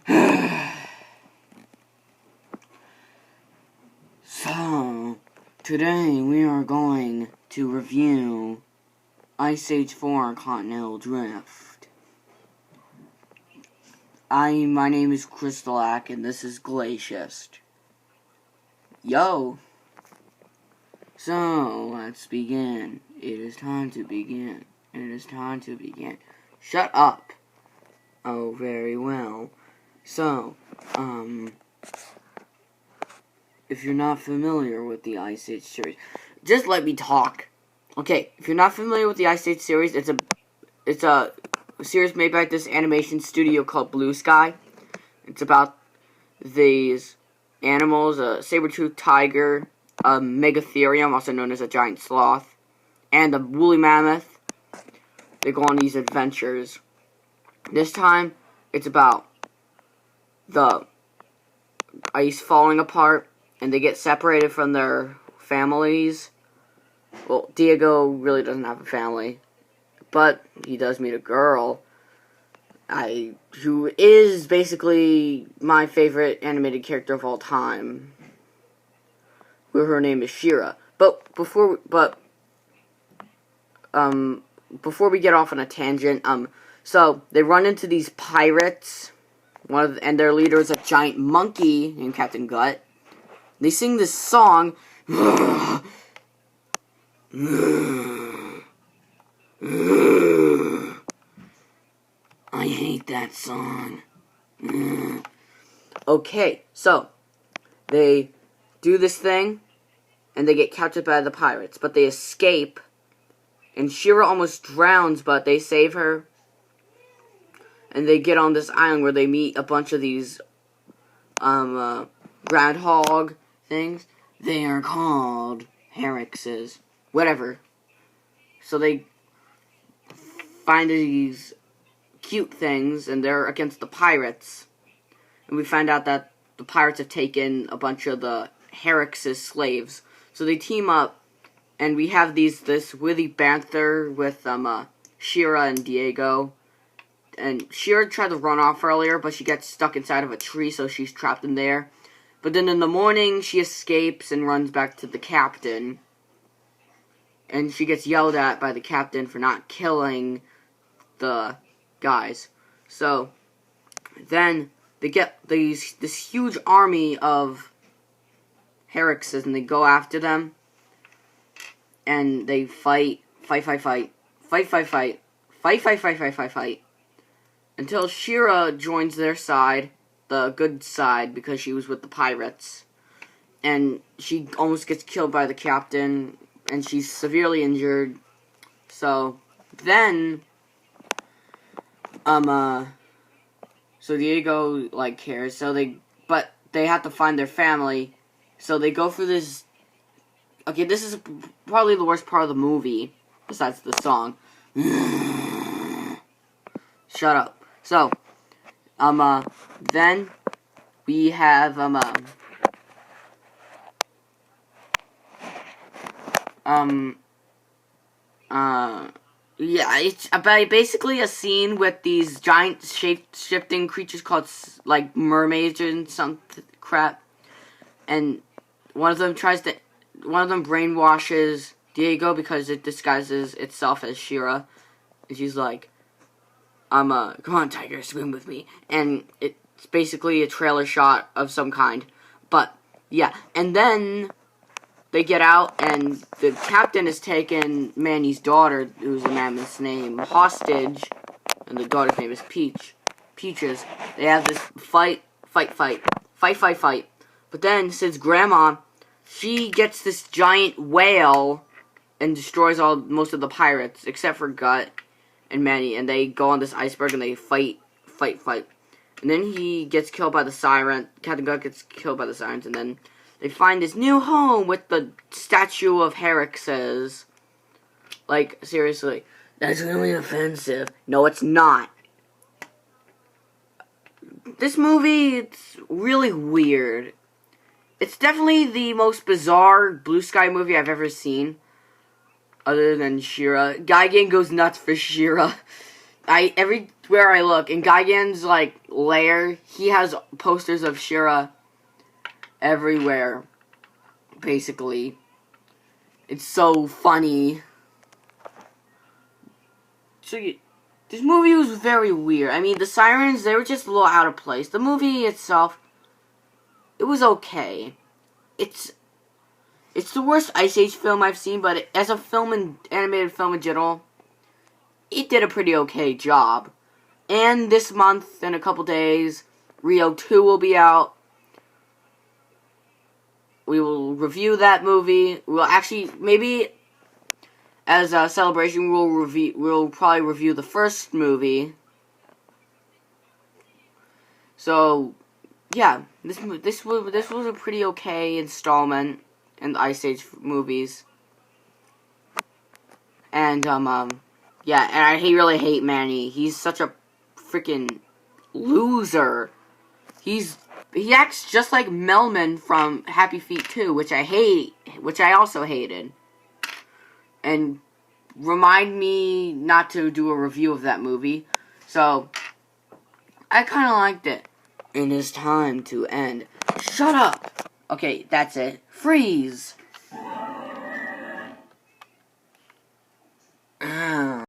So, today we are going to review Ice Age 4 Continental Drift. My name is Krystalak, and this is Glacious. Yo! So, let's begin. It is time to begin. It is time to begin. Shut up! Oh, very well. So, if you're not familiar with the Ice Age series, just let me talk. Okay, if you're not familiar with the Ice Age series, it's a series made by this animation studio called Blue Sky. It's about these animals, a saber-toothed tiger, a megatherium, also known as a giant sloth, and a woolly mammoth. They go on these adventures. This time, it's about the ice falling apart, and they get separated from their families. Well, Diego really doesn't have a family, but he does meet a girl, who is basically my favorite animated character of all time. Her name is Shira. But before we get off on a tangent, so they run into these pirates. And their leader is a giant monkey named Captain Gut. They sing this song. I hate that song. Okay, so they do this thing, and they get captured by the pirates, but they escape, and Shira almost drowns, but they save her, and they get on this island where they meet a bunch of these groundhog things. They are called Herrixes. Whatever. So they find these cute things, and they're against the pirates. And we find out that the pirates have taken a bunch of the Herrixes slaves. So they team up, and we have this witty banter with Shira and Diego. And Shira tried to run off earlier, but she gets stuck inside of a tree, so she's trapped in there. But then in the morning, she escapes and runs back to the captain. And she gets yelled at by the captain for not killing the guys. So, then they get this huge army of Herrixes, and they go after them. And they fight, until Shira joins their side, the good side, because she was with the pirates. And she almost gets killed by the captain, and she's severely injured. So, then, so Diego, cares, but they have to find their family, so they go through this. Okay, this is probably the worst part of the movie, besides the song. Shut up. So, then we have, yeah, it's basically a scene with these giant shape-shifting creatures called, mermaids and some crap, and one of them brainwashes Diego because it disguises itself as Shira, and she's like, come on, tiger, swim with me. And it's basically a trailer shot of some kind. But, yeah. And then they get out, and the captain has taken Manny's daughter, who's a mammoth's name, hostage. And the daughter's name is Peaches. They have this fight. But then, since Grandma, she gets this giant whale and destroys most of the pirates, except for Gut and Manny, and they go on this iceberg, and they fight. And then he gets killed by the siren. Captain Gut gets killed by the sirens, and then they find this new home with the statue of Herrixes. Seriously, that's really offensive. No, it's not. This movie, it's really weird. It's definitely the most bizarre Blue Sky movie I've ever seen. Other than Shira. Gigan goes nuts for Shira. Every where I look, in Gigan's, like, lair, he has posters of Shira everywhere, basically. It's so funny. So, this movie was very weird. I mean, the sirens, they were just a little out of place. The movie itself, it was okay. It's the worst Ice Age film I've seen, but as a film and animated film in general, it did a pretty okay job. And this month, in a couple days, Reveiw 2 will be out. We will review that movie. We'll actually, maybe as a celebration, we'll probably review the first movie. So, yeah, this was a pretty okay installment in the Ice Age movies. And yeah, and I really hate Manny. He's such a freaking loser. He acts just like Melman from Happy Feet 2, which I also hated. And remind me not to do a review of that movie. So, I kind of liked it. It is time to end. Shut up! Okay, that's it. Freeze!